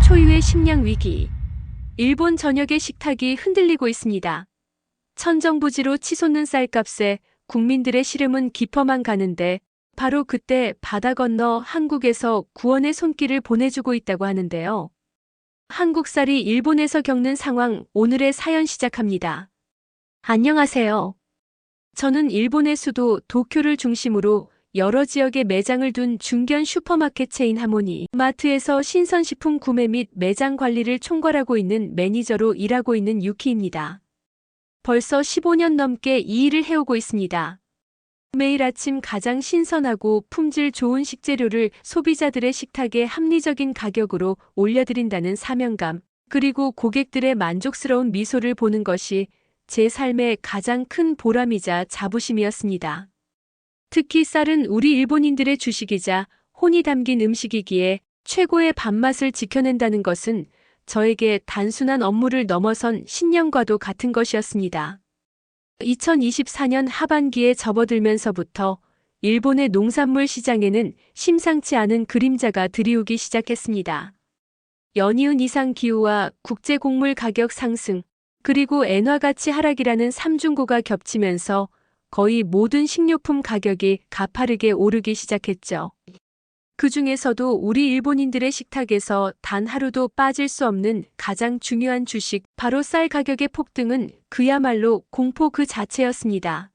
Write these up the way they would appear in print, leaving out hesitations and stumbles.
초유의 식량 위기. 일본 전역의 식탁이 흔들리고 있습니다. 천정부지로 치솟는 쌀값에 국민들의 시름은 깊어만 가는데 바로 그때 바다 건너 한국에서 구원의 손길을 보내주고 있다고 하는데요. 한국 쌀이 일본에서 겪는 상황, 오늘의 사연 시작합니다. 안녕하세요. 저는 일본의 수도 도쿄를 중심으로 여러 지역에 매장을 둔 중견 슈퍼마켓 체인 하모니 마트에서 신선식품 구매 및 매장 관리를 총괄하고 있는 매니저로 일하고 있는 유키입니다. 벌써 15년 넘게 이 일을 해오고 있습니다. 매일 아침 가장 신선하고 품질 좋은 식재료를 소비자들의 식탁에 합리적인 가격으로 올려드린다는 사명감, 그리고 고객들의 만족스러운 미소를 보는 것이 제 삶의 가장 큰 보람이자 자부심이었습니다. 특히 쌀은 우리 일본인들의 주식이자 혼이 담긴 음식이기에 최고의 밥맛을 지켜낸다는 것은 저에게 단순한 업무를 넘어선 신념과도 같은 것이었습니다. 2024년 하반기에 접어들면서부터 일본의 농산물 시장에는 심상치 않은 그림자가 들이오기 시작했습니다. 연이은 이상 기후와 국제 곡물 가격 상승, 그리고 엔화 가치 하락이라는 삼중고가 겹치면서 거의 모든 식료품 가격이 가파르게 오르기 시작했죠. 그 중에서도 우리 일본인들의 식탁에서 단 하루도 빠질 수 없는 가장 중요한 주식, 바로 쌀 가격의 폭등은 그야말로 공포 그 자체였습니다.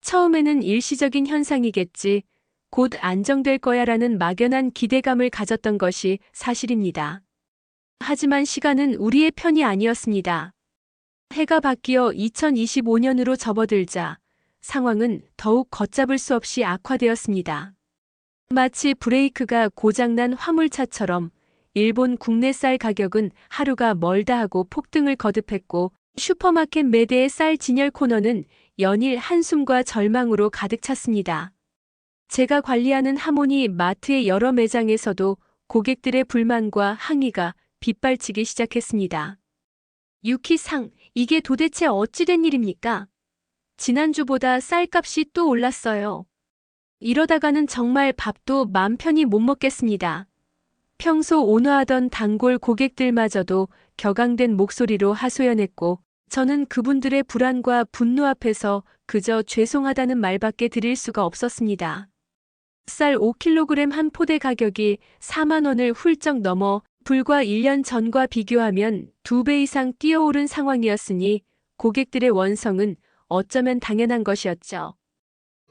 처음에는 일시적인 현상이겠지, 곧 안정될 거야라는 막연한 기대감을 가졌던 것이 사실입니다. 하지만 시간은 우리의 편이 아니었습니다. 해가 바뀌어 2025년으로 접어들자 상황은 더욱 걷잡을 수 없이 악화되었습니다. 마치 브레이크가 고장난 화물차처럼 일본 국내 쌀 가격은 하루가 멀다 하고 폭등을 거듭했고, 슈퍼마켓 매대의 쌀 진열 코너는 연일 한숨과 절망으로 가득 찼습니다. 제가 관리하는 하모니 마트의 여러 매장에서도 고객들의 불만과 항의가 빗발치기 시작했습니다. 유키-상, 이게 도대체 어찌된 일입니까? 지난주보다 쌀값이 또 올랐어요. 이러다가는 정말 밥도 맘 편히 못 먹겠습니다. 평소 온화하던 단골 고객들마저도 격앙된 목소리로 하소연했고, 저는 그분들의 불안과 분노 앞에서 그저 죄송하다는 말밖에 드릴 수가 없었습니다. 쌀 5kg 한 포대 가격이 4만 원을 훌쩍 넘어 불과 1년 전과 비교하면 2배 이상 뛰어오른 상황이었으니 고객들의 원성은 어쩌면 당연한 것이었죠.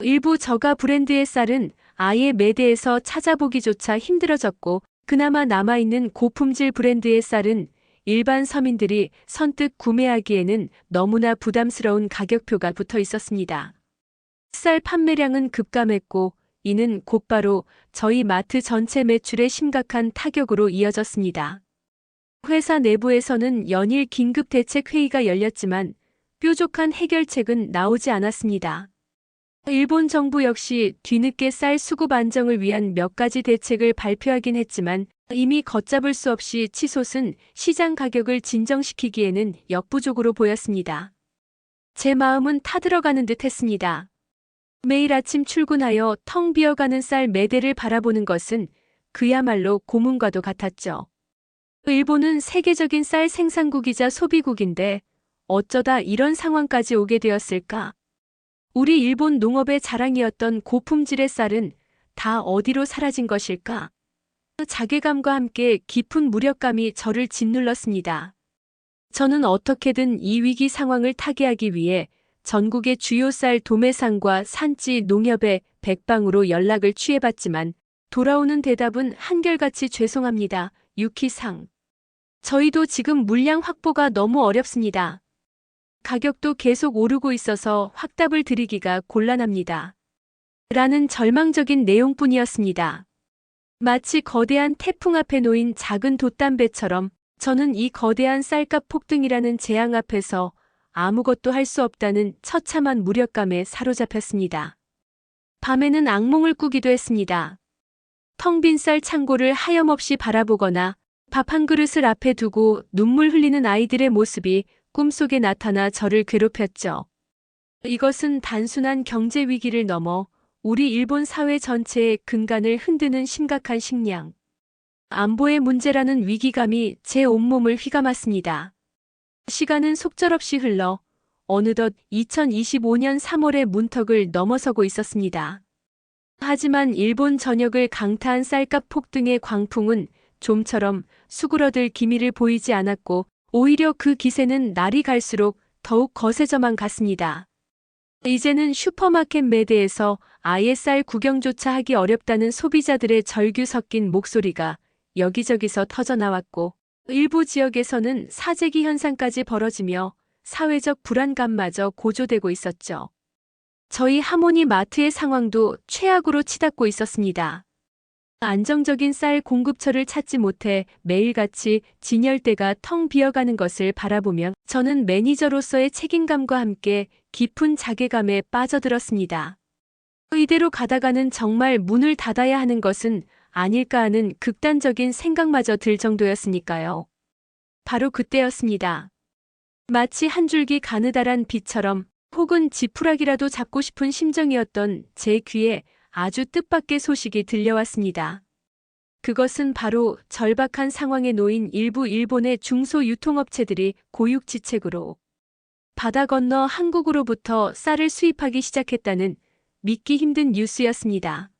일부 저가 브랜드의 쌀은 아예 매대에서 찾아보기조차 힘들어졌고, 그나마 남아있는 고품질 브랜드의 쌀은 일반 서민들이 선뜻 구매하기에는 너무나 부담스러운 가격표가 붙어 있었습니다. 쌀 판매량은 급감했고, 이는 곧바로 저희 마트 전체 매출에 심각한 타격으로 이어졌습니다. 회사 내부에서는 연일 긴급 대책 회의가 열렸지만 뾰족한 해결책은 나오지 않았습니다. 일본 정부 역시 뒤늦게 쌀 수급 안정을 위한 몇 가지 대책을 발표하긴 했지만 이미 걷잡을 수 없이 치솟은 시장 가격을 진정시키기에는 역부족으로 보였습니다. 제 마음은 타들어가는 듯 했습니다. 매일 아침 출근하여 텅 비어가는 쌀 매대를 바라보는 것은 그야말로 고문과도 같았죠. 일본은 세계적인 쌀 생산국이자 소비국인데 어쩌다 이런 상황까지 오게 되었을까? 우리 일본 농업의 자랑이었던 고품질의 쌀은 다 어디로 사라진 것일까? 자괴감과 함께 깊은 무력감이 저를 짓눌렀습니다. 저는 어떻게든 이 위기 상황을 타개하기 위해 전국의 주요 쌀 도매상과 산지 농협의 백방으로 연락을 취해봤지만 돌아오는 대답은 한결같이 죄송합니다. 유키-상. 저희도 지금 물량 확보가 너무 어렵습니다. 가격도 계속 오르고 있어서 확답을 드리기가 곤란합니다. 라는 절망적인 내용뿐이었습니다. 마치 거대한 태풍 앞에 놓인 작은 돛담배처럼 저는 이 거대한 쌀값 폭등이라는 재앙 앞에서 아무것도 할 수 없다는 처참한 무력감에 사로잡혔습니다. 밤에는 악몽을 꾸기도 했습니다. 텅 빈 쌀 창고를 하염없이 바라보거나 밥 한 그릇을 앞에 두고 눈물 흘리는 아이들의 모습이 꿈속에 나타나 저를 괴롭혔죠. 이것은 단순한 경제 위기를 넘어 우리 일본 사회 전체의 근간을 흔드는 심각한 식량 안보의 문제라는 위기감이 제 온몸을 휘감았습니다. 시간은 속절없이 흘러 어느덧 2025년 3월의 문턱을 넘어서고 있었습니다. 하지만 일본 전역을 강타한 쌀값 폭등의 광풍은 좀처럼 수그러들 기미를 보이지 않았고 오히려 그 기세는 날이 갈수록 더욱 거세져만 갔습니다. 이제는 슈퍼마켓 매대에서 아예 쌀 구경조차 하기 어렵다는 소비자들의 절규 섞인 목소리가 여기저기서 터져나왔고 일부 지역에서는 사재기 현상까지 벌어지며 사회적 불안감마저 고조되고 있었죠. 저희 하모니 마트의 상황도 최악으로 치닫고 있었습니다. 안정적인 쌀 공급처를 찾지 못해 매일같이 진열대가 텅 비어가는 것을 바라보며 저는 매니저로서의 책임감과 함께 깊은 자괴감에 빠져들었습니다. 이대로 가다가는 정말 문을 닫아야 하는 것은 아닐까 하는 극단적인 생각마저 들 정도였으니까요. 바로 그때였습니다. 마치 한 줄기 가느다란 빛처럼 혹은 지푸라기라도 잡고 싶은 심정이었던 제 귀에 아주 뜻밖의 소식이 들려왔습니다. 그것은 바로 절박한 상황에 놓인 일부 일본의 중소유통업체들이 고육지책으로 바다 건너 한국으로부터 쌀을 수입하기 시작했다는 믿기 힘든 뉴스였습니다.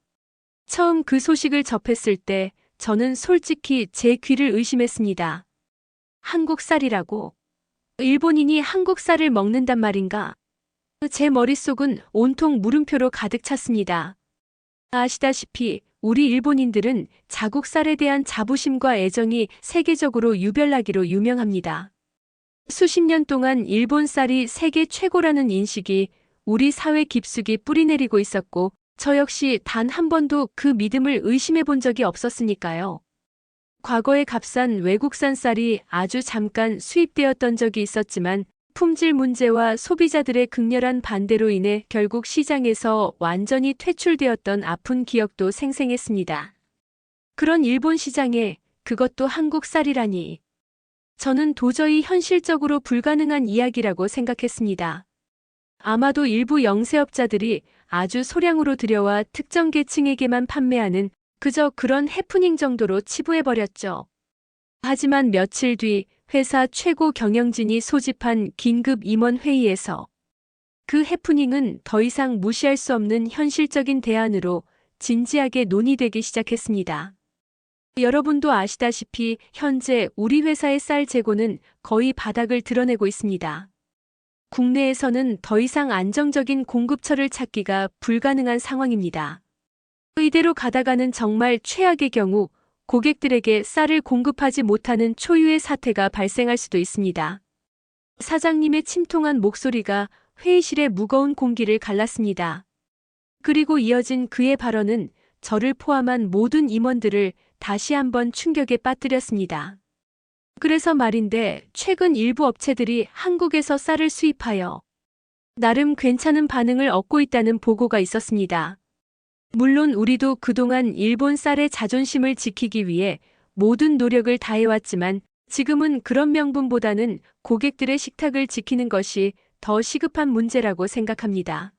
처음 그 소식을 접했을 때 저는 솔직히 제 귀를 의심했습니다. 한국 쌀이라고? 일본인이 한국 쌀을 먹는단 말인가? 제 머릿속은 온통 물음표로 가득 찼습니다. 아시다시피 우리 일본인들은 자국 쌀에 대한 자부심과 애정이 세계적으로 유별나기로 유명합니다. 수십 년 동안 일본 쌀이 세계 최고라는 인식이 우리 사회 깊숙이 뿌리내리고 있었고 저 역시 단 한 번도 그 믿음을 의심해 본 적이 없었으니까요. 과거에 값싼 외국산 쌀이 아주 잠깐 수입되었던 적이 있었지만 품질 문제와 소비자들의 극렬한 반대로 인해 결국 시장에서 완전히 퇴출되었던 아픈 기억도 생생했습니다. 그런 일본 시장에 그것도 한국 쌀이라니. 저는 도저히 현실적으로 불가능한 이야기라고 생각했습니다. 아마도 일부 영세업자들이 아주 소량으로 들여와 특정 계층에게만 판매하는 그저 그런 해프닝 정도로 치부해버렸죠. 하지만 며칠 뒤 회사 최고 경영진이 소집한 긴급 임원 회의에서 그 해프닝은 더 이상 무시할 수 없는 현실적인 대안으로 진지하게 논의되기 시작했습니다. 여러분도 아시다시피 현재 우리 회사의 쌀 재고는 거의 바닥을 드러내고 있습니다. 국내에서는 더 이상 안정적인 공급처를 찾기가 불가능한 상황입니다. 이대로 가다가는 정말 최악의 경우 고객들에게 쌀을 공급하지 못하는 초유의 사태가 발생할 수도 있습니다. 사장님의 침통한 목소리가 회의실의 무거운 공기를 갈랐습니다. 그리고 이어진 그의 발언은 저를 포함한 모든 임원들을 다시 한번 충격에 빠뜨렸습니다. 그래서 말인데 최근 일부 업체들이 한국에서 쌀을 수입하여 나름 괜찮은 반응을 얻고 있다는 보고가 있었습니다. 물론 우리도 그동안 일본 쌀의 자존심을 지키기 위해 모든 노력을 다해왔지만 지금은 그런 명분보다는 고객들의 식탁을 지키는 것이 더 시급한 문제라고 생각합니다.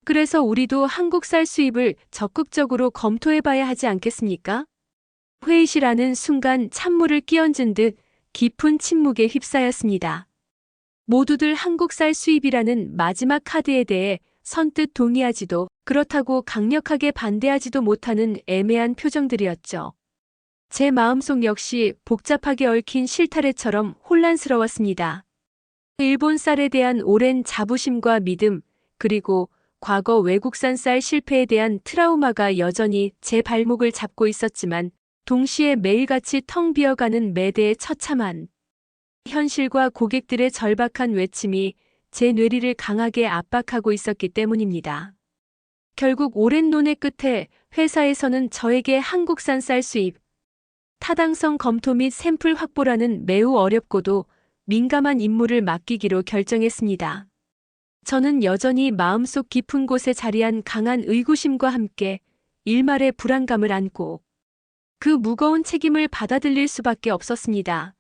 그래서 우리도 한국 쌀 수입을 적극적으로 검토해봐야 하지 않겠습니까? 회의실 안은 순간 찬물을 끼얹은 듯 깊은 침묵에 휩싸였습니다. 모두들 한국 쌀 수입이라는 마지막 카드에 대해 선뜻 동의하지도 그렇다고 강력하게 반대하지도 못하는 애매한 표정들이었죠. 제 마음속 역시 복잡하게 얽힌 실타래처럼 혼란스러웠습니다. 일본 쌀에 대한 오랜 자부심과 믿음, 그리고 과거 외국산 쌀 실패에 대한 트라우마가 여전히 제 발목을 잡고 있었지만 동시에 매일같이 텅 비어가는 매대의 처참한 현실과 고객들의 절박한 외침이 제 뇌리를 강하게 압박하고 있었기 때문입니다. 결국 오랜 논의 끝에 회사에서는 저에게 한국산 쌀 수입, 타당성 검토 및 샘플 확보라는 매우 어렵고도 민감한 임무를 맡기기로 결정했습니다. 저는 여전히 마음속 깊은 곳에 자리한 강한 의구심과 함께 일말의 불안감을 안고 그 무거운 책임을 받아들일 수밖에 없었습니다.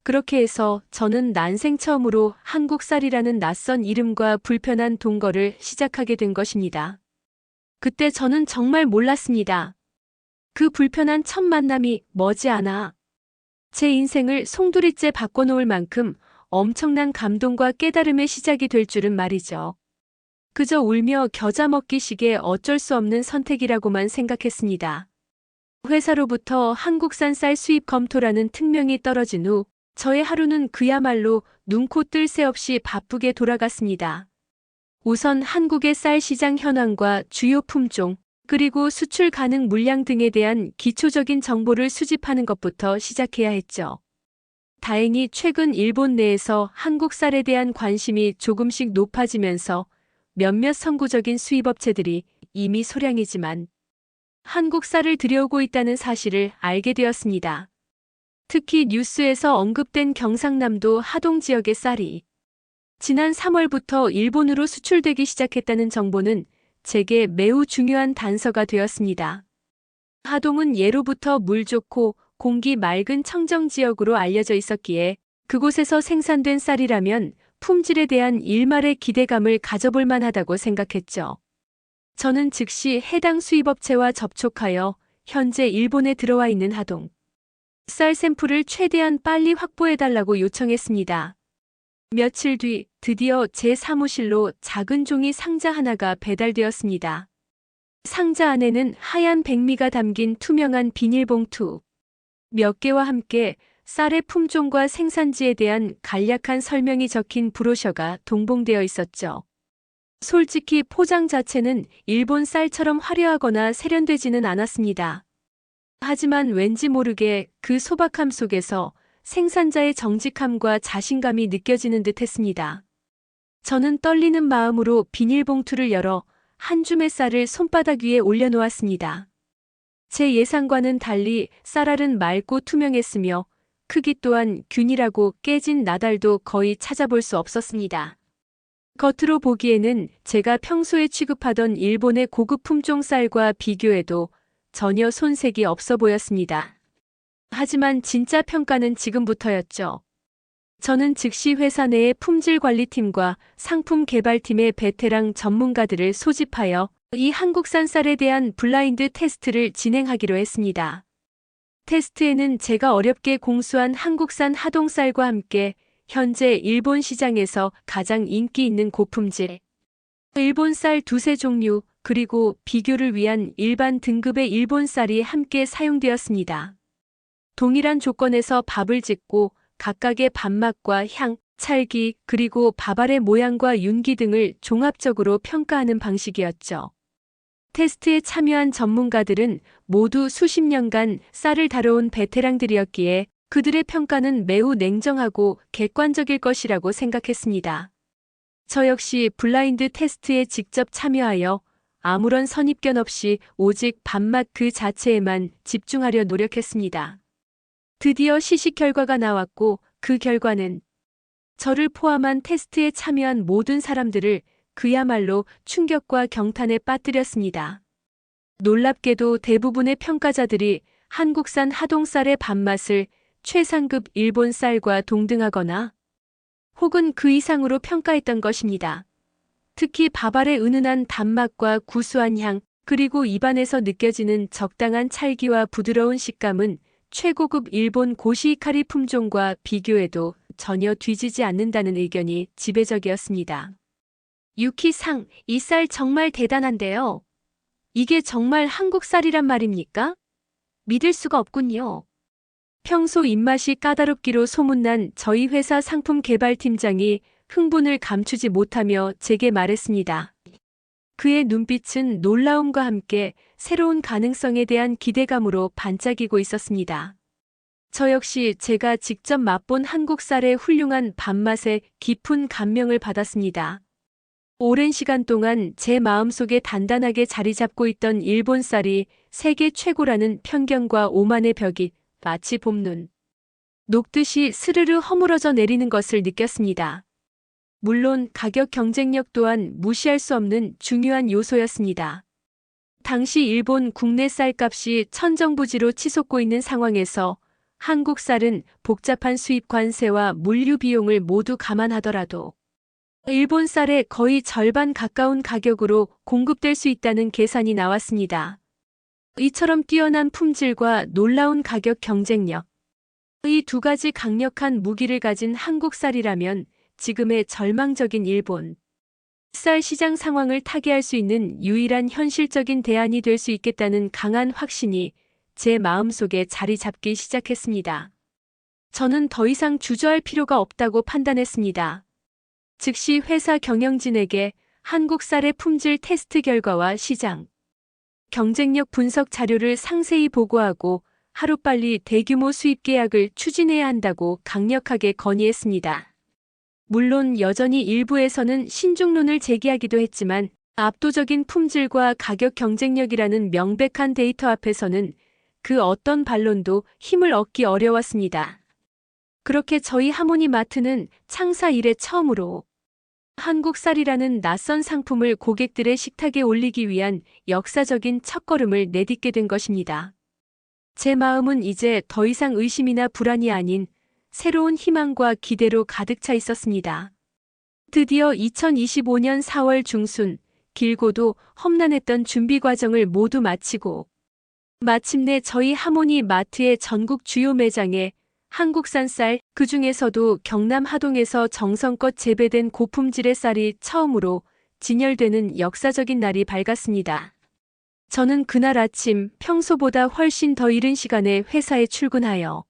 그렇게 해서 저는 난생 처음으로 한국 쌀이라는 낯선 이름과 불편한 동거를 시작하게 된 것입니다. 그때 저는 정말 몰랐습니다. 그 불편한 첫 만남이 머지않아 제 인생을 송두리째 바꿔놓을 만큼 엄청난 감동과 깨달음의 시작이 될 줄은 말이죠. 그저 울며 겨자 먹기식의 어쩔 수 없는 선택이라고만 생각했습니다. 회사로부터 한국산 쌀 수입 검토라는 특명이 떨어진 후 저의 하루는 그야말로 눈코 뜰 새 없이 바쁘게 돌아갔습니다. 우선 한국의 쌀 시장 현황과 주요 품종, 그리고 수출 가능 물량 등에 대한 기초적인 정보를 수집하는 것부터 시작해야 했죠. 다행히 최근 일본 내에서 한국 쌀에 대한 관심이 조금씩 높아지면서 몇몇 선구적인 수입업체들이 이미 소량이지만 한국 쌀을 들여오고 있다는 사실을 알게 되었습니다. 특히 뉴스에서 언급된 경상남도 하동 지역의 쌀이 지난 3월부터 일본으로 수출되기 시작했다는 정보는 제게 매우 중요한 단서가 되었습니다. 하동은 예로부터 물 좋고 공기 맑은 청정 지역으로 알려져 있었기에 그곳에서 생산된 쌀이라면 품질에 대한 일말의 기대감을 가져볼 만하다고 생각했죠. 저는 즉시 해당 수입업체와 접촉하여 현재 일본에 들어와 있는 하동 쌀 샘플을 최대한 빨리 확보해달라고 요청했습니다. 며칠 뒤 드디어 제 사무실로 작은 종이 상자 하나가 배달되었습니다. 상자 안에는 하얀 백미가 담긴 투명한 비닐봉투 몇 개와 함께 쌀의 품종과 생산지에 대한 간략한 설명이 적힌 브로셔가 동봉되어 있었죠. 솔직히 포장 자체는 일본 쌀처럼 화려하거나 세련되지는 않았습니다. 하지만 왠지 모르게 그 소박함 속에서 생산자의 정직함과 자신감이 느껴지는 듯 했습니다. 저는 떨리는 마음으로 비닐봉투를 열어 한 줌의 쌀을 손바닥 위에 올려놓았습니다. 제 예상과는 달리 쌀알은 맑고 투명했으며 크기 또한 균일하고 깨진 나달도 거의 찾아볼 수 없었습니다. 겉으로 보기에는 제가 평소에 취급하던 일본의 고급 품종 쌀과 비교해도 전혀 손색이 없어 보였습니다. 하지만 진짜 평가는 지금부터였죠. 저는 즉시 회사 내의 품질관리팀과 상품 개발팀의 베테랑 전문가들을 소집하여 이 한국산 쌀에 대한 블라인드 테스트를 진행하기로 했습니다. 테스트에는 제가 어렵게 공수한 한국산 하동쌀과 함께 현재 일본 시장에서 가장 인기 있는 고품질 일본 쌀 두세 종류 그리고 비교를 위한 일반 등급의 일본 쌀이 함께 사용되었습니다. 동일한 조건에서 밥을 짓고 각각의 밥맛과 향, 찰기, 그리고 밥알의 모양과 윤기 등을 종합적으로 평가하는 방식이었죠. 테스트에 참여한 전문가들은 모두 수십 년간 쌀을 다뤄온 베테랑들이었기에 그들의 평가는 매우 냉정하고 객관적일 것이라고 생각했습니다. 저 역시 블라인드 테스트에 직접 참여하여 아무런 선입견 없이 오직 밥맛 그 자체에만 집중하려 노력했습니다. 드디어 시식 결과가 나왔고 그 결과는 저를 포함한 테스트에 참여한 모든 사람들을 그야말로 충격과 경탄에 빠뜨렸습니다. 놀랍게도 대부분의 평가자들이 한국산 하동쌀의 밥맛을 최상급 일본 쌀과 동등하거나 혹은 그 이상으로 평가했던 것입니다. 특히 밥알의 은은한 단맛과 구수한 향, 그리고 입안에서 느껴지는 적당한 찰기와 부드러운 식감은 최고급 일본 고시이카리 품종과 비교해도 전혀 뒤지지 않는다는 의견이 지배적이었습니다. 유키상, 이 쌀 정말 대단한데요. 이게 정말 한국 쌀이란 말입니까? 믿을 수가 없군요. 평소 입맛이 까다롭기로 소문난 저희 회사 상품 개발팀장이 흥분을 감추지 못하며 제게 말했습니다. 그의 눈빛은 놀라움과 함께 새로운 가능성에 대한 기대감으로 반짝이고 있었습니다. 저 역시 제가 직접 맛본 한국 쌀의 훌륭한 밥맛에 깊은 감명을 받았습니다. 오랜 시간 동안 제 마음속에 단단하게 자리 잡고 있던 일본 쌀이 세계 최고라는 편견과 오만의 벽이 마치 봄눈 녹듯이 스르르 허물어져 내리는 것을 느꼈습니다. 물론 가격 경쟁력 또한 무시할 수 없는 중요한 요소였습니다. 당시 일본 국내 쌀값이 천정부지로 치솟고 있는 상황에서 한국 쌀은 복잡한 수입 관세와 물류 비용을 모두 감안하더라도 일본 쌀의 거의 절반 가까운 가격으로 공급될 수 있다는 계산이 나왔습니다. 이처럼 뛰어난 품질과 놀라운 가격 경쟁력. 이 두 가지 강력한 무기를 가진 한국 쌀이라면 지금의 절망적인 일본 쌀 시장 상황을 타개할 수 있는 유일한 현실적인 대안이 될 수 있겠다는 강한 확신이 제 마음속에 자리 잡기 시작했습니다. 저는 더 이상 주저할 필요가 없다고 판단했습니다. 즉시 회사 경영진에게 한국 쌀의 품질 테스트 결과와 시장 경쟁력 분석 자료를 상세히 보고하고 하루빨리 대규모 수입 계약을 추진해야 한다고 강력하게 건의했습니다. 물론 여전히 일부에서는 신중론을 제기하기도 했지만 압도적인 품질과 가격 경쟁력이라는 명백한 데이터 앞에서는 그 어떤 반론도 힘을 얻기 어려웠습니다. 그렇게 저희 하모니마트는 창사 이래 처음으로 한국 쌀이라는 낯선 상품을 고객들의 식탁에 올리기 위한 역사적인 첫걸음을 내딛게 된 것입니다. 제 마음은 이제 더 이상 의심이나 불안이 아닌 새로운 희망과 기대로 가득 차 있었습니다. 드디어 2025년 4월 중순, 길고도 험난했던 준비 과정을 모두 마치고 마침내 저희 하모니 마트의 전국 주요 매장에 한국산 쌀, 그중에서도 경남 하동에서 정성껏 재배된 고품질의 쌀이 처음으로 진열되는 역사적인 날이 밝았습니다. 저는 그날 아침 평소보다 훨씬 더 이른 시간에 회사에 출근하여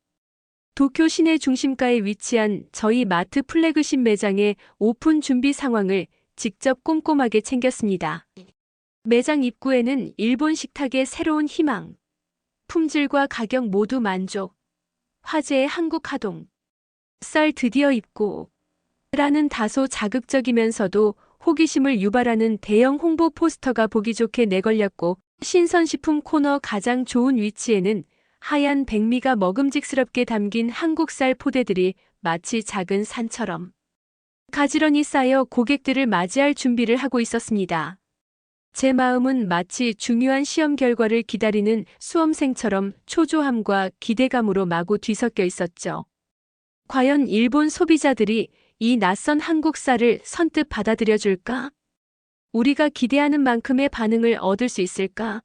도쿄 시내 중심가에 위치한 저희 마트 플래그십 매장의 오픈 준비 상황을 직접 꼼꼼하게 챙겼습니다. 매장 입구에는 일본 식탁의 새로운 희망, 품질과 가격 모두 만족, 화제의 한국 하동, 쌀 드디어 입고 라는 다소 자극적이면서도 호기심을 유발하는 대형 홍보 포스터가 보기 좋게 내걸렸고 신선식품 코너 가장 좋은 위치에는 하얀 백미가 먹음직스럽게 담긴 한국쌀 포대들이 마치 작은 산처럼 가지런히 쌓여 고객들을 맞이할 준비를 하고 있었습니다. 제 마음은 마치 중요한 시험 결과를 기다리는 수험생처럼 초조함과 기대감으로 마구 뒤섞여 있었죠. 과연 일본 소비자들이 이 낯선 한국 쌀을 선뜻 받아들여줄까? 우리가 기대하는 만큼의 반응을 얻을 수 있을까?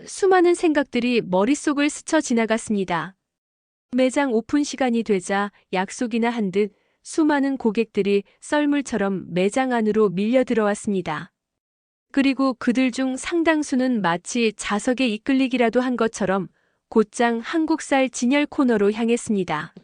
수많은 생각들이 머릿속을 스쳐 지나갔습니다. 매장 오픈 시간이 되자 약속이나 한 듯 수많은 고객들이 썰물처럼 매장 안으로 밀려 들어왔습니다. 그리고 그들 중 상당수는 마치 자석에 이끌리기라도 한 것처럼 곧장 한국쌀 진열 코너로 향했습니다.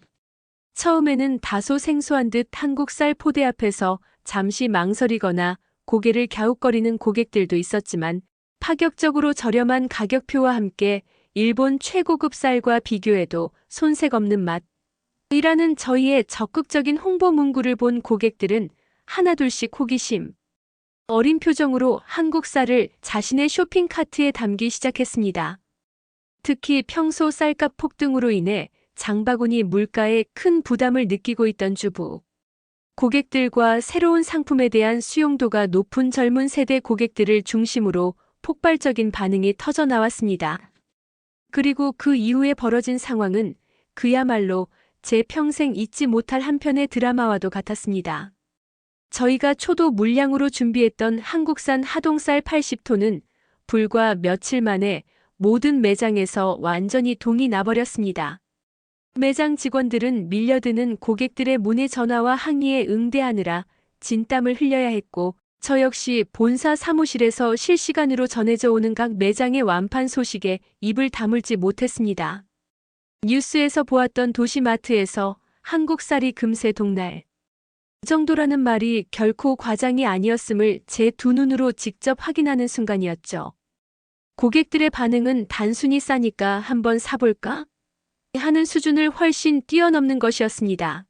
처음에는 다소 생소한 듯 한국쌀 포대 앞에서 잠시 망설이거나 고개를 갸웃거리는 고객들도 있었지만 파격적으로 저렴한 가격표와 함께 일본 최고급 쌀과 비교해도 손색 없는 맛이라는 저희의 적극적인 홍보 문구를 본 고객들은 하나둘씩 호기심 어린 표정으로 한국 쌀을 자신의 쇼핑 카트에 담기 시작했습니다. 특히 평소 쌀값 폭등으로 인해 장바구니 물가에 큰 부담을 느끼고 있던 주부 고객들과 새로운 상품에 대한 수용도가 높은 젊은 세대 고객들을 중심으로 폭발적인 반응이 터져 나왔습니다. 그리고 그 이후에 벌어진 상황은 그야말로 제 평생 잊지 못할 한편의 드라마와도 같았습니다. 저희가 초도 물량으로 준비했던 한국산 하동쌀 80톤은 불과 며칠 만에 모든 매장에서 완전히 동이 나버렸습니다. 매장 직원들은 밀려드는 고객들의 문의 전화와 항의에 응대하느라 진땀을 흘려야 했고 저 역시 본사 사무실에서 실시간으로 전해져 오는 각 매장의 완판 소식에 입을 다물지 못했습니다. 뉴스에서 보았던 도시마트에서 한국쌀이 금세 동날 정도라는 말이 결코 과장이 아니었음을 제 두 눈으로 직접 확인하는 순간이었죠. 고객들의 반응은 단순히 싸니까 한번 사볼까? 하는 수준을 훨씬 뛰어넘는 것이었습니다.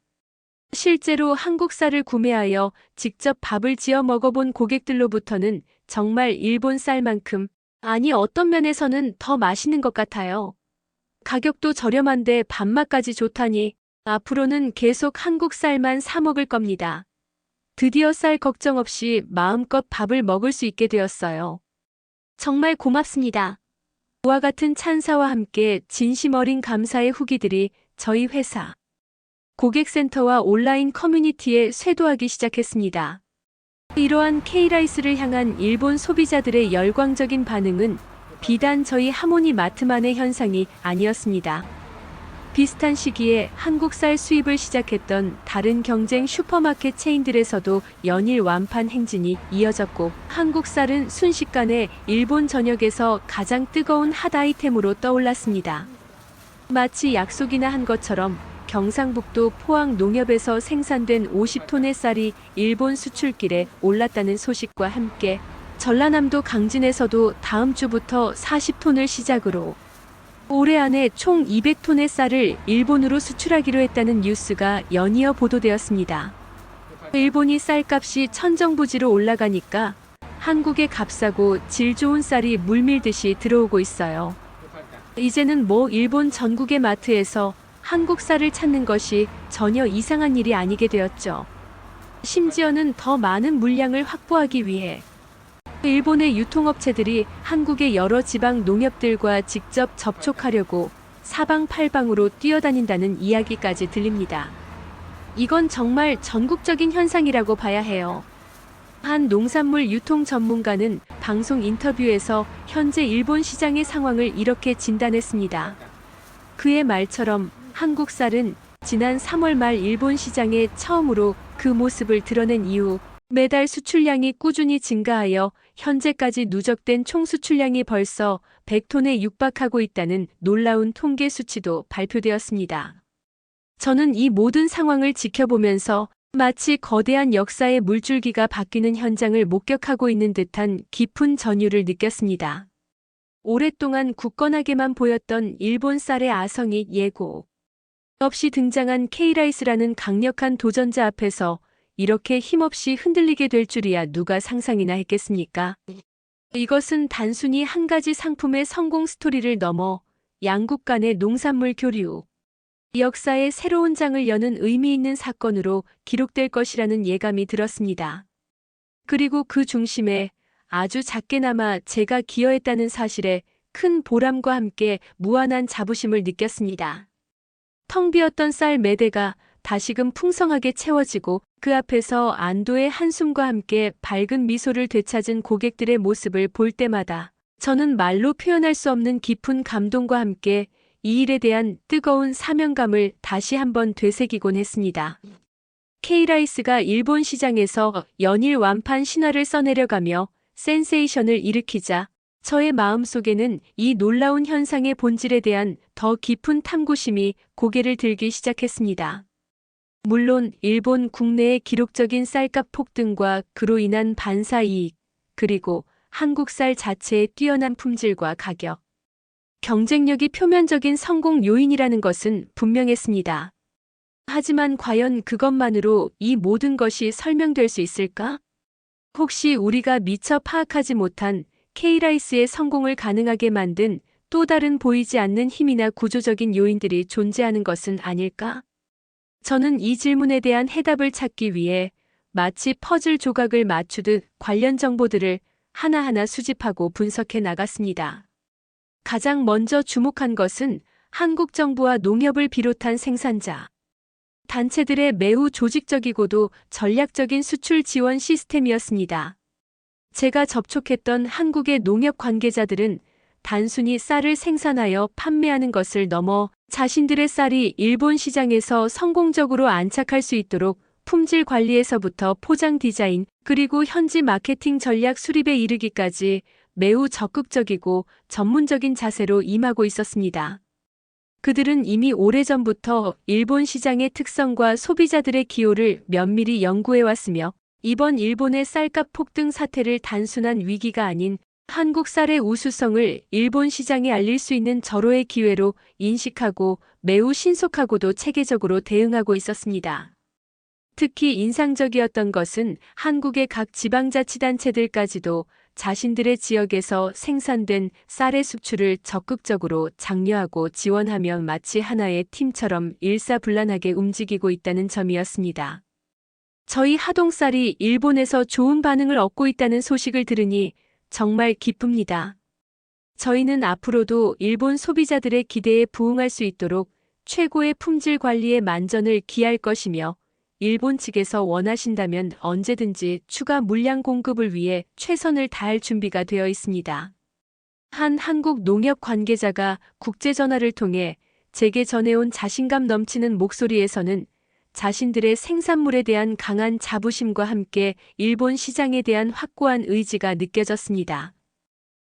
실제로 한국 쌀을 구매하여 직접 밥을 지어 먹어본 고객들로부터는 정말 일본 쌀만큼, 아니 어떤 면에서는 더 맛있는 것 같아요. 가격도 저렴한데 밥맛까지 좋다니 앞으로는 계속 한국 쌀만 사 먹을 겁니다. 드디어 쌀 걱정 없이 마음껏 밥을 먹을 수 있게 되었어요. 정말 고맙습니다. 와 같은 찬사와 함께 진심 어린 감사의 후기들이 저희 회사 고객센터와 온라인 커뮤니티에 쇄도하기 시작했습니다. 이러한 K라이스를 향한 일본 소비자들의 열광적인 반응은 비단 저희 하모니마트만의 현상이 아니었습니다. 비슷한 시기에 한국 쌀 수입을 시작했던 다른 경쟁 슈퍼마켓 체인들에서도 연일 완판 행진이 이어졌고, 한국 쌀은 순식간에 일본 전역에서 가장 뜨거운 핫 아이템으로 떠올랐습니다. 마치 약속이나 한 것처럼 경상북도 포항 농협에서 생산된 50톤의 쌀이 일본 수출길에 올랐다는 소식과 함께 전라남도 강진에서도 다음 주부터 40톤을 시작으로 올해 안에 총 200톤의 쌀을 일본으로 수출하기로 했다는 뉴스가 연이어 보도되었습니다. 일본이 쌀값이 천정부지로 올라가니까 한국에 값싸고 질 좋은 쌀이 물밀듯이 들어오고 있어요. 이제는 일본 전국의 마트에서 한국 쌀을 찾는 것이 전혀 이상한 일이 아니게 되었죠. 심지어는 더 많은 물량을 확보하기 위해 일본의 유통업체들이 한국의 여러 지방 농협들과 직접 접촉하려고 사방팔방으로 뛰어다닌다는 이야기까지 들립니다. 이건 정말 전국적인 현상이라고 봐야 해요. 한 농산물 유통 전문가는 방송 인터뷰에서 현재 일본 시장의 상황을 이렇게 진단했습니다. 그의 말처럼 한국 쌀은 지난 3월 말 일본 시장에 처음으로 그 모습을 드러낸 이후 매달 수출량이 꾸준히 증가하여 현재까지 누적된 총 수출량이 벌써 100톤에 육박하고 있다는 놀라운 통계 수치도 발표되었습니다. 저는 이 모든 상황을 지켜보면서 마치 거대한 역사의 물줄기가 바뀌는 현장을 목격하고 있는 듯한 깊은 전율을 느꼈습니다. 오랫동안 굳건하게만 보였던 일본 쌀의 아성이 예고 없이 등장한 K라이스라는 강력한 도전자 앞에서 이렇게 힘없이 흔들리게 될 줄이야 누가 상상이나 했겠습니까? 이것은 단순히 한 가지 상품의 성공 스토리를 넘어 양국 간의 농산물 교류, 역사의 새로운 장을 여는 의미 있는 사건으로 기록될 것이라는 예감이 들었습니다. 그리고 그 중심에 아주 작게나마 제가 기여했다는 사실에 큰 보람과 함께 무한한 자부심을 느꼈습니다. 텅 비었던 쌀 매대가 다시금 풍성하게 채워지고 그 앞에서 안도의 한숨과 함께 밝은 미소를 되찾은 고객들의 모습을 볼 때마다 저는 말로 표현할 수 없는 깊은 감동과 함께 이 일에 대한 뜨거운 사명감을 다시 한번 되새기곤 했습니다. K라이스가 일본 시장에서 연일 완판 신화를 써내려가며 센세이션을 일으키자 저의 마음속에는 이 놀라운 현상의 본질에 대한 더 깊은 탐구심이 고개를 들기 시작했습니다. 물론 일본 국내의 기록적인 쌀값 폭등과 그로 인한 반사 이익, 그리고 한국 쌀 자체의 뛰어난 품질과 가격, 경쟁력이 표면적인 성공 요인이라는 것은 분명했습니다. 하지만 과연 그것만으로 이 모든 것이 설명될 수 있을까? 혹시 우리가 미처 파악하지 못한 K라이스의 성공을 가능하게 만든 또 다른 보이지 않는 힘이나 구조적인 요인들이 존재하는 것은 아닐까? 저는 이 질문에 대한 해답을 찾기 위해 마치 퍼즐 조각을 맞추듯 관련 정보들을 하나하나 수집하고 분석해 나갔습니다. 가장 먼저 주목한 것은 한국 정부와 농협을 비롯한 생산자, 단체들의 매우 조직적이고도 전략적인 수출 지원 시스템이었습니다. 제가 접촉했던 한국의 농협 관계자들은 단순히 쌀을 생산하여 판매하는 것을 넘어 자신들의 쌀이 일본 시장에서 성공적으로 안착할 수 있도록 품질 관리에서부터 포장 디자인, 그리고 현지 마케팅 전략 수립에 이르기까지 매우 적극적이고 전문적인 자세로 임하고 있었습니다. 그들은 이미 오래전부터 일본 시장의 특성과 소비자들의 기호를 면밀히 연구해왔으며 이번 일본의 쌀값 폭등 사태를 단순한 위기가 아닌 한국 쌀의 우수성을 일본 시장에 알릴 수 있는 절호의 기회로 인식하고 매우 신속하고도 체계적으로 대응하고 있었습니다. 특히 인상적이었던 것은 한국의 각 지방자치단체들까지도 자신들의 지역에서 생산된 쌀의 수출을 적극적으로 장려하고 지원하며 마치 하나의 팀처럼 일사불란하게 움직이고 있다는 점이었습니다. 저희 하동쌀이 일본에서 좋은 반응을 얻고 있다는 소식을 들으니 정말 기쁩니다. 저희는 앞으로도 일본 소비자들의 기대에 부응할 수 있도록 최고의 품질 관리에 만전을 기할 것이며 일본 측에서 원하신다면 언제든지 추가 물량 공급을 위해 최선을 다할 준비가 되어 있습니다. 한 한국 농협 관계자가 국제전화를 통해 제게 전해온 자신감 넘치는 목소리에서는 자신들의 생산물에 대한 강한 자부심과 함께 일본 시장에 대한 확고한 의지가 느껴졌습니다.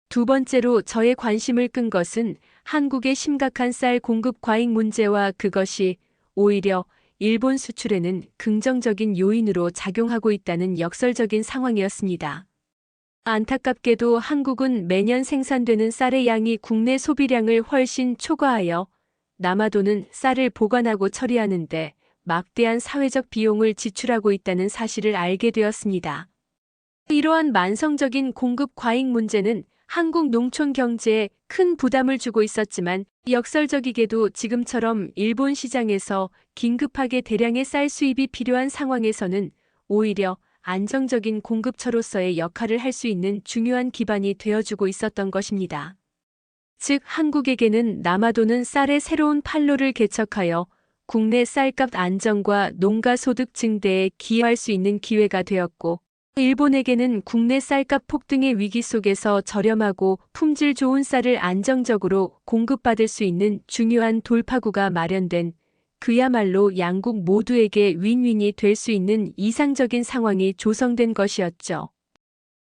두 번째로 저의 관심을 끈 것은 한국의 심각한 쌀 공급 과잉 문제와 그것이 오히려 일본 수출에는 긍정적인 요인으로 작용하고 있다는 역설적인 상황이었습니다. 안타깝게도 한국은 매년 생산되는 쌀의 양이 국내 소비량을 훨씬 초과하여 남아도는 쌀을 보관하고 처리하는데 막대한 사회적 비용을 지출하고 있다는 사실을 알게 되었습니다. 이러한 만성적인 공급 과잉 문제는 한국 농촌 경제에 큰 부담을 주고 있었지만 역설적이게도 지금처럼 일본 시장에서 긴급하게 대량의 쌀 수입이 필요한 상황에서는 오히려 안정적인 공급처로서의 역할을 할 수 있는 중요한 기반이 되어주고 있었던 것입니다. 즉 한국에게는 남아도는 쌀의 새로운 판로를 개척하여 국내 쌀값 안정과 농가 소득 증대에 기여할 수 있는 기회가 되었고, 일본에게는 국내 쌀값 폭등의 위기 속에서 저렴하고 품질 좋은 쌀을 안정적으로 공급받을 수 있는 중요한 돌파구가 마련된 그야말로 양국 모두에게 윈윈이 될 수 있는 이상적인 상황이 조성된 것이었죠.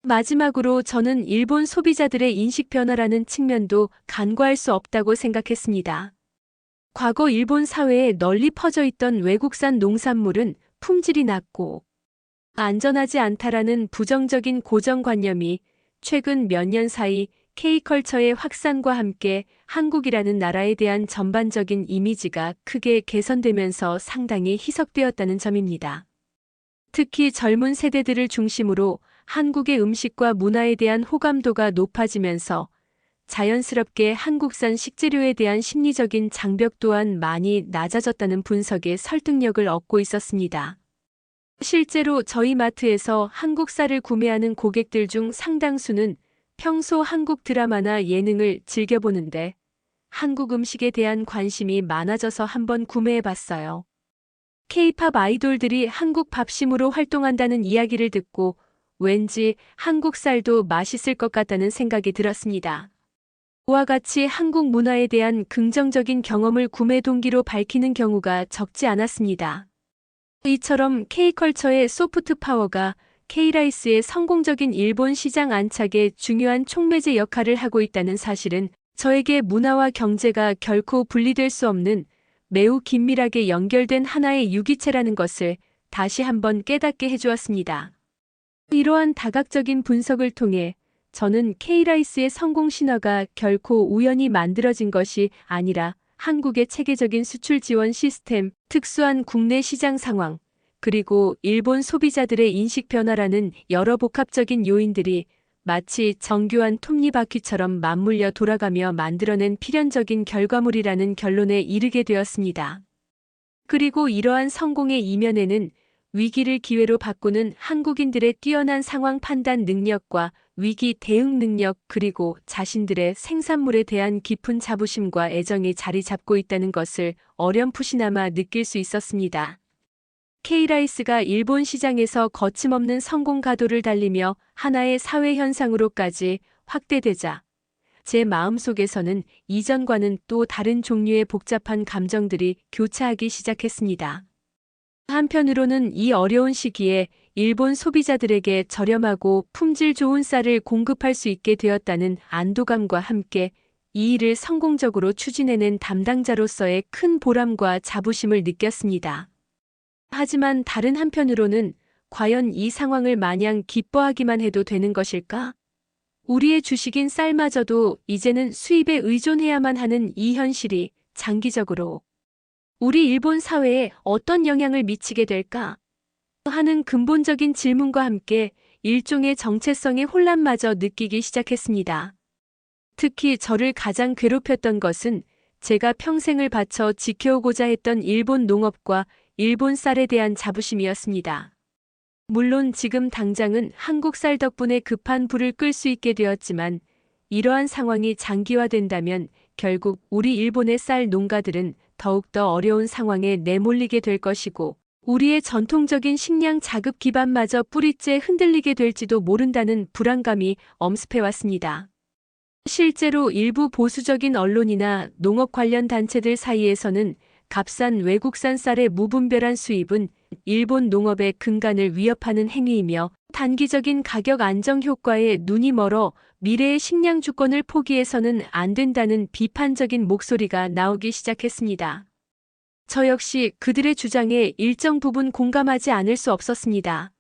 마지막으로 저는 일본 소비자들의 인식 변화라는 측면도 간과할 수 없다고 생각했습니다. 과거 일본 사회에 널리 퍼져 있던 외국산 농산물은 품질이 낮고 안전하지 않다라는 부정적인 고정관념이 최근 몇 년 사이 K컬처의 확산과 함께 한국이라는 나라에 대한 전반적인 이미지가 크게 개선되면서 상당히 희석되었다는 점입니다. 특히 젊은 세대들을 중심으로 한국의 음식과 문화에 대한 호감도가 높아지면서 자연스럽게 한국산 식재료에 대한 심리적인 장벽 또한 많이 낮아졌다는 분석에 설득력을 얻고 있었습니다. 실제로 저희 마트에서 한국 쌀을 구매하는 고객들 중 상당수는 평소 한국 드라마나 예능을 즐겨보는데 한국 음식에 대한 관심이 많아져서 한번 구매해봤어요. K-팝 아이돌들이 한국 밥심으로 활동한다는 이야기를 듣고 왠지 한국 쌀도 맛있을 것 같다는 생각이 들었습니다. 이와 같이 한국 문화에 대한 긍정적인 경험을 구매 동기로 밝히는 경우가 적지 않았습니다. 이처럼 K컬처의 소프트 파워가 K라이스의 성공적인 일본 시장 안착에 중요한 촉매제 역할을 하고 있다는 사실은 저에게 문화와 경제가 결코 분리될 수 없는 매우 긴밀하게 연결된 하나의 유기체라는 것을 다시 한번 깨닫게 해주었습니다. 이러한 다각적인 분석을 통해 저는 K라이스의 성공 신화가 결코 우연히 만들어진 것이 아니라 한국의 체계적인 수출 지원 시스템, 특수한 국내 시장 상황, 그리고 일본 소비자들의 인식 변화라는 여러 복합적인 요인들이 마치 정교한 톱니바퀴처럼 맞물려 돌아가며 만들어낸 필연적인 결과물이라는 결론에 이르게 되었습니다. 그리고 이러한 성공의 이면에는 위기를 기회로 바꾸는 한국인들의 뛰어난 상황 판단 능력과 위기 대응 능력 그리고 자신들의 생산물에 대한 깊은 자부심과 애정이 자리 잡고 있다는 것을 어렴풋이나마 느낄 수 있었습니다. K라이스가 일본 시장에서 거침없는 성공 가도를 달리며 하나의 사회 현상으로까지 확대되자 제 마음속에서는 이전과는 또 다른 종류의 복잡한 감정들이 교차하기 시작했습니다. 한편으로는 이 어려운 시기에 일본 소비자들에게 저렴하고 품질 좋은 쌀을 공급할 수 있게 되었다는 안도감과 함께 이 일을 성공적으로 추진해낸 담당자로서의 큰 보람과 자부심을 느꼈습니다. 하지만 다른 한편으로는 과연 이 상황을 마냥 기뻐하기만 해도 되는 것일까? 우리의 주식인 쌀마저도 이제는 수입에 의존해야만 하는 이 현실이 장기적으로 우리 일본 사회에 어떤 영향을 미치게 될까? 하는 근본적인 질문과 함께 일종의 정체성의 혼란마저 느끼기 시작했습니다. 특히 저를 가장 괴롭혔던 것은 제가 평생을 바쳐 지켜오고자 했던 일본 농업과 일본 쌀에 대한 자부심이었습니다. 물론 지금 당장은 한국 쌀 덕분에 급한 불을 끌 수 있게 되었지만 이러한 상황이 장기화된다면 결국 우리 일본의 쌀 농가들은 더욱더 어려운 상황에 내몰리게 될 것이고 우리의 전통적인 식량 자급 기반마저 뿌리째 흔들리게 될지도 모른다는 불안감이 엄습해왔습니다. 실제로 일부 보수적인 언론이나 농업 관련 단체들 사이에서는 값싼 외국산 쌀의 무분별한 수입은 일본 농업의 근간을 위협하는 행위이며 단기적인 가격 안정 효과에 눈이 멀어 미래의 식량 주권을 포기해서는 안 된다는 비판적인 목소리가 나오기 시작했습니다. 저 역시 그들의 주장에 일정 부분 공감하지 않을 수 없었습니다.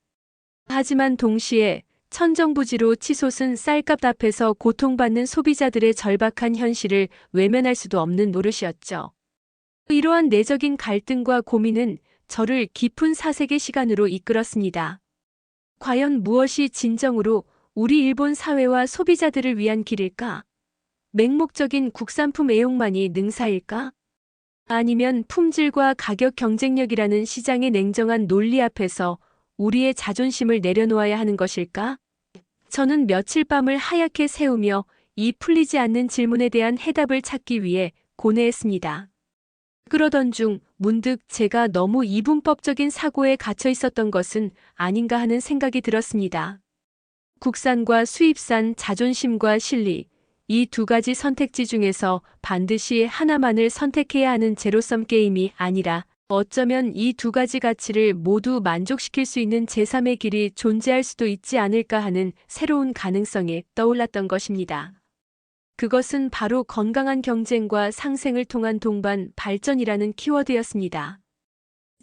하지만 동시에 천정부지로 치솟은 쌀값 앞에서 고통받는 소비자들의 절박한 현실을 외면할 수도 없는 노릇이었죠. 이러한 내적인 갈등과 고민은 저를 깊은 사색의 시간으로 이끌었습니다. 과연 무엇이 진정으로 우리 일본 사회와 소비자들을 위한 길일까? 맹목적인 국산품 애용만이 능사일까? 아니면 품질과 가격 경쟁력이라는 시장의 냉정한 논리 앞에서 우리의 자존심을 내려놓아야 하는 것일까? 저는 며칠 밤을 하얗게 새우며 이 풀리지 않는 질문에 대한 해답을 찾기 위해 고뇌했습니다. 그러던 중 문득 제가 너무 이분법적인 사고에 갇혀 있었던 것은 아닌가 하는 생각이 들었습니다. 국산과 수입산, 자존심과 실리, 이 두 가지 선택지 중에서 반드시 하나만을 선택해야 하는 제로섬 게임이 아니라 어쩌면 이 두 가지 가치를 모두 만족시킬 수 있는 제3의 길이 존재할 수도 있지 않을까 하는 새로운 가능성이 떠올랐던 것입니다. 그것은 바로 건강한 경쟁과 상생을 통한 동반 발전이라는 키워드였습니다.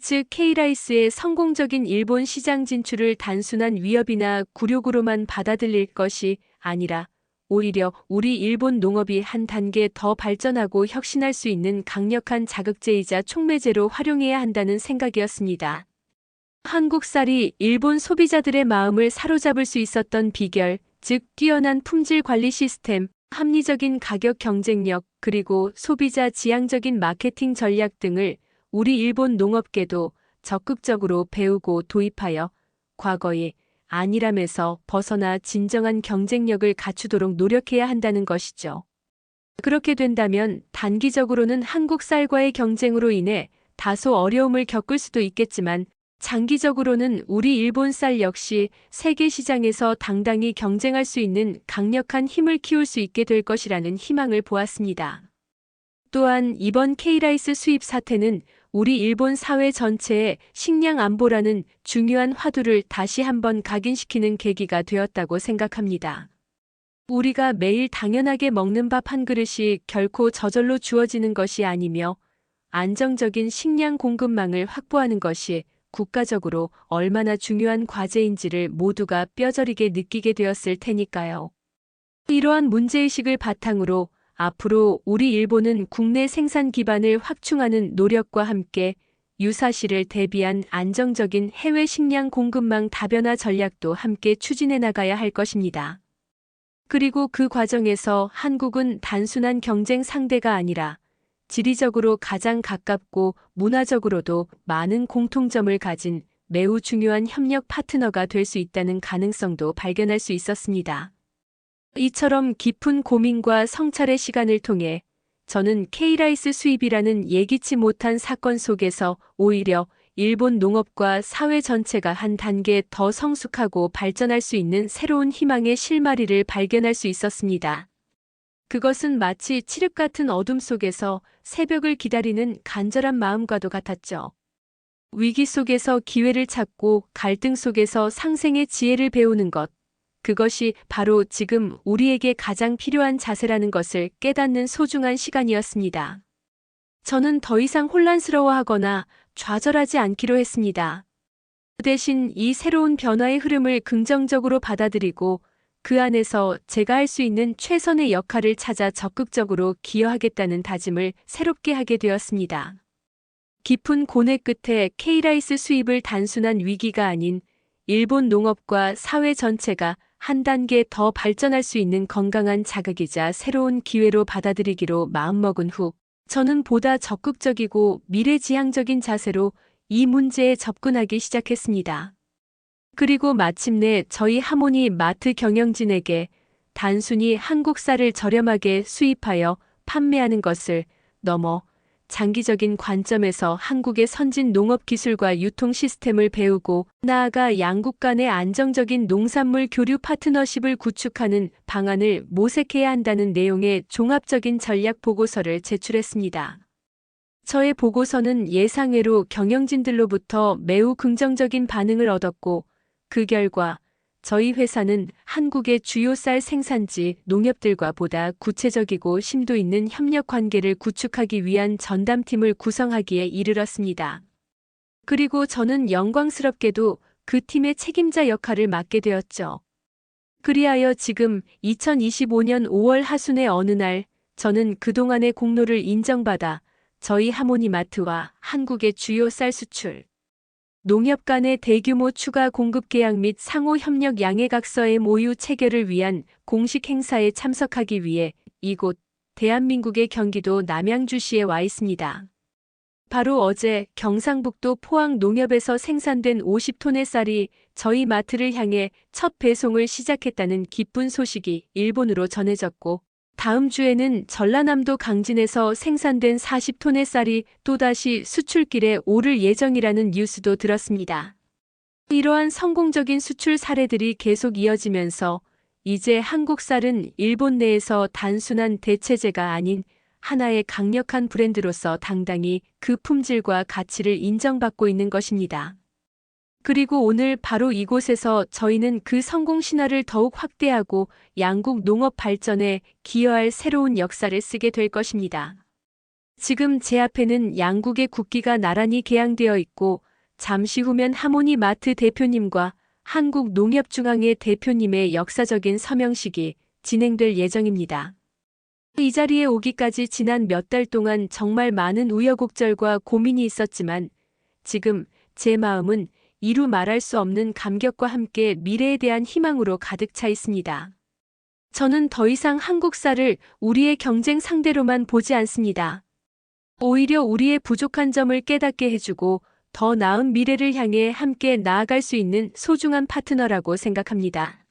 즉 K라이스의 성공적인 일본 시장 진출을 단순한 위협이나 굴욕으로만 받아들일 것이 아니라 오히려 우리 일본 농업이 한 단계 더 발전하고 혁신할 수 있는 강력한 자극제이자 촉매제로 활용해야 한다는 생각이었습니다. 한국 쌀이 일본 소비자들의 마음을 사로잡을 수 있었던 비결, 즉 뛰어난 품질 관리 시스템, 합리적인 가격 경쟁력, 그리고 소비자 지향적인 마케팅 전략 등을 우리 일본 농업계도 적극적으로 배우고 도입하여 과거의 안일함에서 벗어나 진정한 경쟁력을 갖추도록 노력해야 한다는 것이죠. 그렇게 된다면 단기적으로는 한국 쌀과의 경쟁으로 인해 다소 어려움을 겪을 수도 있겠지만 장기적으로는 우리 일본 쌀 역시 세계 시장에서 당당히 경쟁할 수 있는 강력한 힘을 키울 수 있게 될 것이라는 희망을 보았습니다. 또한 이번 K라이스 수입 사태는 우리 일본 사회 전체의 식량 안보라는 중요한 화두를 다시 한번 각인시키는 계기가 되었다고 생각합니다. 우리가 매일 당연하게 먹는 밥 한 그릇이 결코 저절로 주어지는 것이 아니며 안정적인 식량 공급망을 확보하는 것이 국가적으로 얼마나 중요한 과제인지를 모두가 뼈저리게 느끼게 되었을 테니까요. 이러한 문제의식을 바탕으로 앞으로 우리 일본은 국내 생산 기반을 확충하는 노력과 함께 유사시를 대비한 안정적인 해외 식량 공급망 다변화 전략도 함께 추진해 나가야 할 것입니다. 그리고 그 과정에서 한국은 단순한 경쟁 상대가 아니라 지리적으로 가장 가깝고 문화적으로도 많은 공통점을 가진 매우 중요한 협력 파트너가 될 수 있다는 가능성도 발견할 수 있었습니다. 이처럼 깊은 고민과 성찰의 시간을 통해 저는 K라이스 수입이라는 예기치 못한 사건 속에서 오히려 일본 농업과 사회 전체가 한 단계 더 성숙하고 발전할 수 있는 새로운 희망의 실마리를 발견할 수 있었습니다. 그것은 마치 칠흑 같은 어둠 속에서 새벽을 기다리는 간절한 마음과도 같았죠. 위기 속에서 기회를 찾고 갈등 속에서 상생의 지혜를 배우는 것. 그것이 바로 지금 우리에게 가장 필요한 자세라는 것을 깨닫는 소중한 시간이었습니다. 저는 더 이상 혼란스러워하거나 좌절하지 않기로 했습니다. 대신 이 새로운 변화의 흐름을 긍정적으로 받아들이고 그 안에서 제가 할 수 있는 최선의 역할을 찾아 적극적으로 기여하겠다는 다짐을 새롭게 하게 되었습니다. 깊은 고뇌 끝에 K라이스 수입을 단순한 위기가 아닌 일본 농업과 사회 전체가 한 단계 더 발전할 수 있는 건강한 자극이자 새로운 기회로 받아들이기로 마음먹은 후 저는 보다 적극적이고 미래지향적인 자세로 이 문제에 접근하기 시작했습니다. 그리고 마침내 저희 하모니 마트 경영진에게 단순히 한국 쌀을 저렴하게 수입하여 판매하는 것을 넘어 장기적인 관점에서 한국의 선진 농업 기술과 유통 시스템을 배우고 나아가 양국 간의 안정적인 농산물 교류 파트너십을 구축하는 방안을 모색해야 한다는 내용의 종합적인 전략 보고서를 제출했습니다. 저의 보고서는 예상외로 경영진들로부터 매우 긍정적인 반응을 얻었고, 그 결과 저희 회사는 한국의 주요 쌀 생산지 농협들과 보다 구체적이고 심도 있는 협력 관계를 구축하기 위한 전담팀을 구성하기에 이르렀습니다. 그리고 저는 영광스럽게도 그 팀의 책임자 역할을 맡게 되었죠. 그리하여 지금 2025년 5월 하순의 어느 날, 저는 그동안의 공로를 인정받아 저희 하모니마트와 한국의 주요 쌀 수출, 농협 간의 대규모 추가 공급 계약 및 상호 협력 양해각서의 모유 체결을 위한 공식 행사에 참석하기 위해 이곳 대한민국의 경기도 남양주시에 와 있습니다. 바로 어제 경상북도 포항 농협에서 생산된 50톤의 쌀이 저희 마트를 향해 첫 배송을 시작했다는 기쁜 소식이 일본으로 전해졌고, 다음 주에는 전라남도 강진에서 생산된 40톤의 쌀이 또다시 수출길에 오를 예정이라는 뉴스도 들었습니다. 이러한 성공적인 수출 사례들이 계속 이어지면서 이제 한국 쌀은 일본 내에서 단순한 대체재가 아닌 하나의 강력한 브랜드로서 당당히 그 품질과 가치를 인정받고 있는 것입니다. 그리고 오늘 바로 이곳에서 저희는 그 성공 신화를 더욱 확대하고 양국 농업 발전에 기여할 새로운 역사를 쓰게 될 것입니다. 지금 제 앞에는 양국의 국기가 나란히 개양되어 있고, 잠시 후면 하모니마트 대표님과 한국농협중앙회 대표님의 역사적인 서명식이 진행될 예정입니다. 이 자리에 오기까지 지난 몇 달 동안 정말 많은 우여곡절과 고민이 있었지만, 지금 제 마음은 이루 말할 수 없는 감격과 함께 미래에 대한 희망으로 가득 차 있습니다. 저는 더 이상 한국 쌀을 우리의 경쟁 상대로만 보지 않습니다. 오히려 우리의 부족한 점을 깨닫게 해주고 더 나은 미래를 향해 함께 나아갈 수 있는 소중한 파트너라고 생각합니다.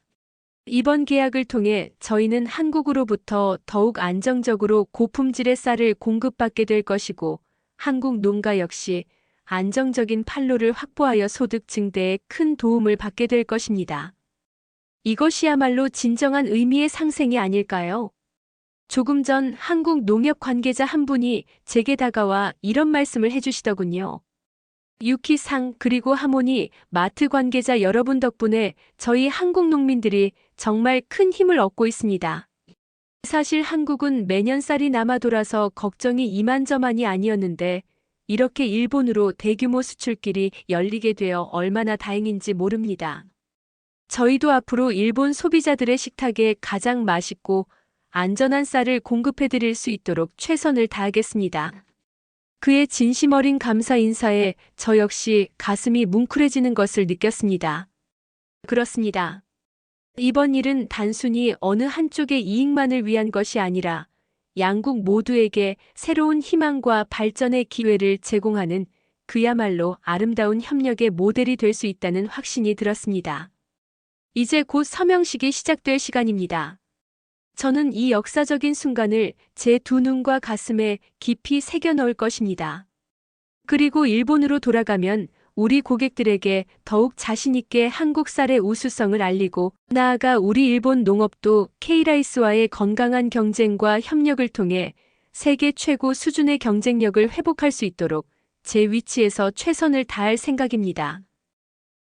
이번 계약을 통해 저희는 한국으로부터 더욱 안정적으로 고품질의 쌀을 공급받게 될 것이고, 한국 농가 역시 안정적인 판로를 확보하여 소득 증대에 큰 도움을 받게 될 것입니다. 이것이야말로 진정한 의미의 상생이 아닐까요? 조금 전 한국 농협 관계자 한 분이 제게 다가와 이런 말씀을 해주시더군요. 유키상 그리고 하모니 마트 관계자 여러분 덕분에 저희 한국 농민들이 정말 큰 힘을 얻고 있습니다. 사실 한국은 매년 쌀이 남아 돌아서 걱정이 이만저만이 아니었는데, 이렇게 일본으로 대규모 수출길이 열리게 되어 얼마나 다행인지 모릅니다. 저희도 앞으로 일본 소비자들의 식탁에 가장 맛있고 안전한 쌀을 공급해 드릴 수 있도록 최선을 다하겠습니다. 그의 진심 어린 감사 인사에 저 역시 가슴이 뭉클해지는 것을 느꼈습니다. 그렇습니다. 이번 일은 단순히 어느 한쪽의 이익만을 위한 것이 아니라 양국 모두에게 새로운 희망과 발전의 기회를 제공하는 그야말로 아름다운 협력의 모델이 될 수 있다는 확신이 들었습니다. 이제 곧 서명식이 시작될 시간입니다. 저는 이 역사적인 순간을 제 두 눈과 가슴에 깊이 새겨 넣을 것입니다. 그리고 일본으로 돌아가면 우리 고객들에게 더욱 자신있게 한국 쌀의 우수성을 알리고, 나아가 우리 일본 농업도 K라이스와의 건강한 경쟁과 협력을 통해 세계 최고 수준의 경쟁력을 회복할 수 있도록 제 위치에서 최선을 다할 생각입니다.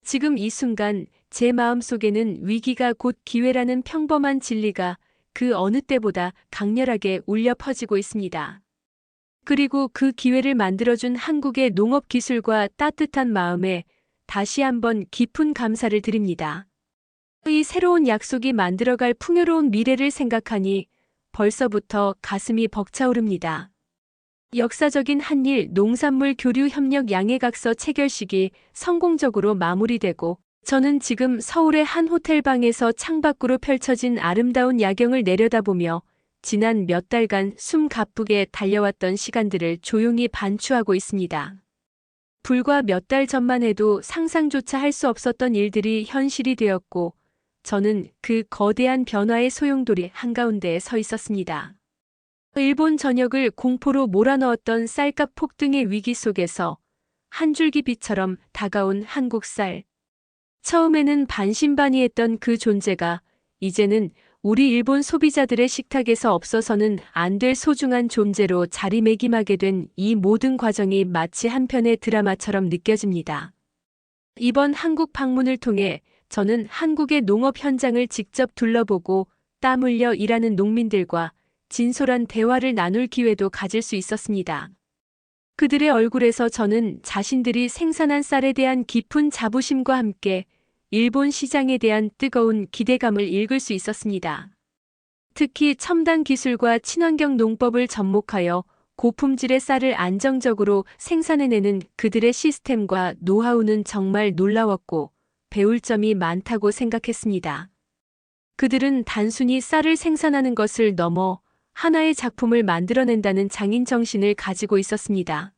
지금 이 순간 제 마음속에는 위기가 곧 기회라는 평범한 진리가 그 어느 때보다 강렬하게 울려 퍼지고 있습니다. 그리고 그 기회를 만들어준 한국의 농업 기술과 따뜻한 마음에 다시 한번 깊은 감사를 드립니다. 이 새로운 약속이 만들어갈 풍요로운 미래를 생각하니 벌써부터 가슴이 벅차오릅니다. 역사적인 한일 농산물 교류 협력 양해각서 체결식이 성공적으로 마무리되고, 저는 지금 서울의 한 호텔방에서 창밖으로 펼쳐진 아름다운 야경을 내려다보며 지난 몇 달간 숨 가쁘게 달려왔던 시간들을 조용히 반추하고 있습니다. 불과 몇 달 전만 해도 상상조차 할 수 없었던 일들이 현실이 되었고, 저는 그 거대한 변화의 소용돌이 한가운데에 서 있었습니다. 일본 전역을 공포로 몰아넣었던 쌀값 폭등의 위기 속에서 한 줄기 빛처럼 다가온 한국 쌀. 처음에는 반신반의했던 그 존재가 이제는 우리 일본 소비자들의 식탁에서 없어서는 안 될 소중한 존재로 자리매김하게 된 이 모든 과정이 마치 한 편의 드라마처럼 느껴집니다. 이번 한국 방문을 통해 저는 한국의 농업 현장을 직접 둘러보고 땀 흘려 일하는 농민들과 진솔한 대화를 나눌 기회도 가질 수 있었습니다. 그들의 얼굴에서 저는 자신들이 생산한 쌀에 대한 깊은 자부심과 함께 일본 시장에 대한 뜨거운 기대감을 읽을 수 있었습니다. 특히 첨단 기술과 친환경 농법을 접목하여 고품질의 쌀을 안정적으로 생산해내는 그들의 시스템과 노하우는 정말 놀라웠고 배울 점이 많다고 생각했습니다. 그들은 단순히 쌀을 생산하는 것을 넘어 하나의 작품을 만들어낸다는 장인 정신을 가지고 있었습니다.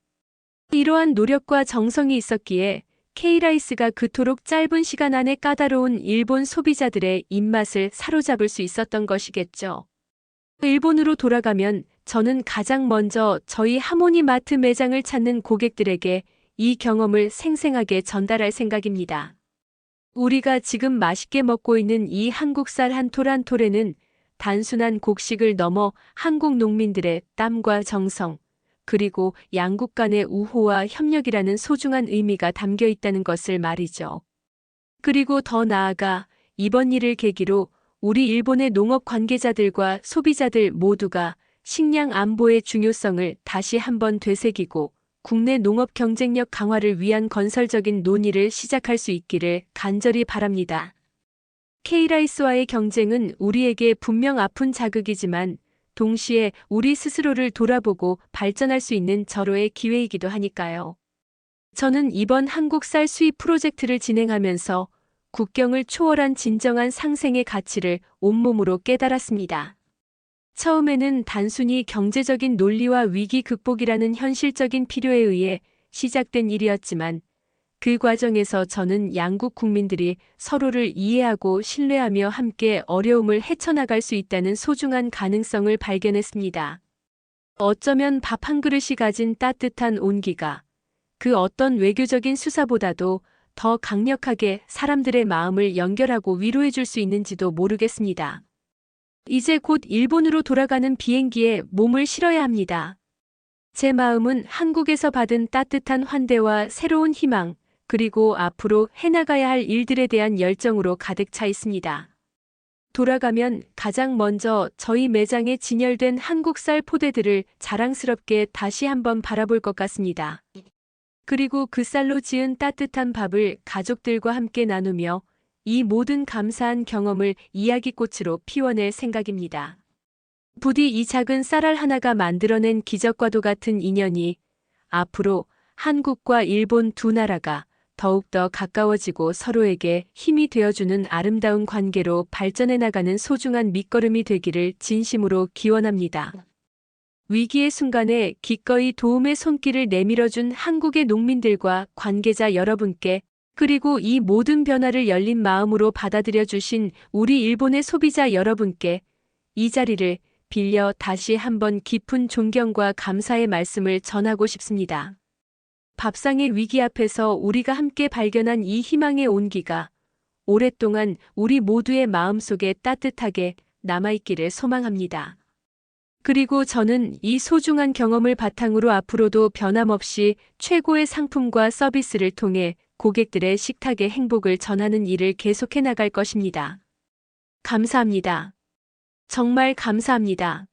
이러한 노력과 정성이 있었기에 K라이스가 그토록 짧은 시간 안에 까다로운 일본 소비자들의 입맛을 사로잡을 수 있었던 것이겠죠. 일본으로 돌아가면 저는 가장 먼저 저희 하모니마트 매장을 찾는 고객들에게 이 경험을 생생하게 전달할 생각입니다. 우리가 지금 맛있게 먹고 있는 이 한국쌀 한 톨 한 톨에는 단순한 곡식을 넘어 한국 농민들의 땀과 정성, 그리고 양국 간의 우호와 협력이라는 소중한 의미가 담겨 있다는 것을 말이죠. 그리고 더 나아가 이번 일을 계기로 우리 일본의 농업 관계자들과 소비자들 모두가 식량 안보의 중요성을 다시 한번 되새기고 국내 농업 경쟁력 강화를 위한 건설적인 논의를 시작할 수 있기를 간절히 바랍니다. K라이스와의 경쟁은 우리에게 분명 아픈 자극이지만 동시에 우리 스스로를 돌아보고 발전할 수 있는 절호의 기회이기도 하니까요. 저는 이번 한국 쌀 수입 프로젝트를 진행하면서 국경을 초월한 진정한 상생의 가치를 온몸으로 깨달았습니다. 처음에는 단순히 경제적인 논리와 위기 극복이라는 현실적인 필요에 의해 시작된 일이었지만 그 과정에서 저는 양국 국민들이 서로를 이해하고 신뢰하며 함께 어려움을 헤쳐나갈 수 있다는 소중한 가능성을 발견했습니다. 어쩌면 밥 한 그릇이 가진 따뜻한 온기가 그 어떤 외교적인 수사보다도 더 강력하게 사람들의 마음을 연결하고 위로해 줄 수 있는지도 모르겠습니다. 이제 곧 일본으로 돌아가는 비행기에 몸을 실어야 합니다. 제 마음은 한국에서 받은 따뜻한 환대와 새로운 희망, 그리고 앞으로 해나가야 할 일들에 대한 열정으로 가득 차 있습니다. 돌아가면 가장 먼저 저희 매장에 진열된 한국쌀 포대들을 자랑스럽게 다시 한번 바라볼 것 같습니다. 그리고 그 쌀로 지은 따뜻한 밥을 가족들과 함께 나누며 이 모든 감사한 경험을 이야기꽃으로 피워낼 생각입니다. 부디 이 작은 쌀알 하나가 만들어낸 기적과도 같은 인연이 앞으로 한국과 일본 두 나라가 더욱더 가까워지고 서로에게 힘이 되어주는 아름다운 관계로 발전해 나가는 소중한 밑거름이 되기를 진심으로 기원합니다. 위기의 순간에 기꺼이 도움의 손길을 내밀어준 한국의 농민들과 관계자 여러분께, 그리고 이 모든 변화를 열린 마음으로 받아들여 주신 우리 일본의 소비자 여러분께 이 자리를 빌려 다시 한번 깊은 존경과 감사의 말씀을 전하고 싶습니다. 밥상의 위기 앞에서 우리가 함께 발견한 이 희망의 온기가 오랫동안 우리 모두의 마음속에 따뜻하게 남아있기를 소망합니다. 그리고 저는 이 소중한 경험을 바탕으로 앞으로도 변함없이 최고의 상품과 서비스를 통해 고객들의 식탁에 행복을 전하는 일을 계속해 나갈 것입니다. 감사합니다. 정말 감사합니다.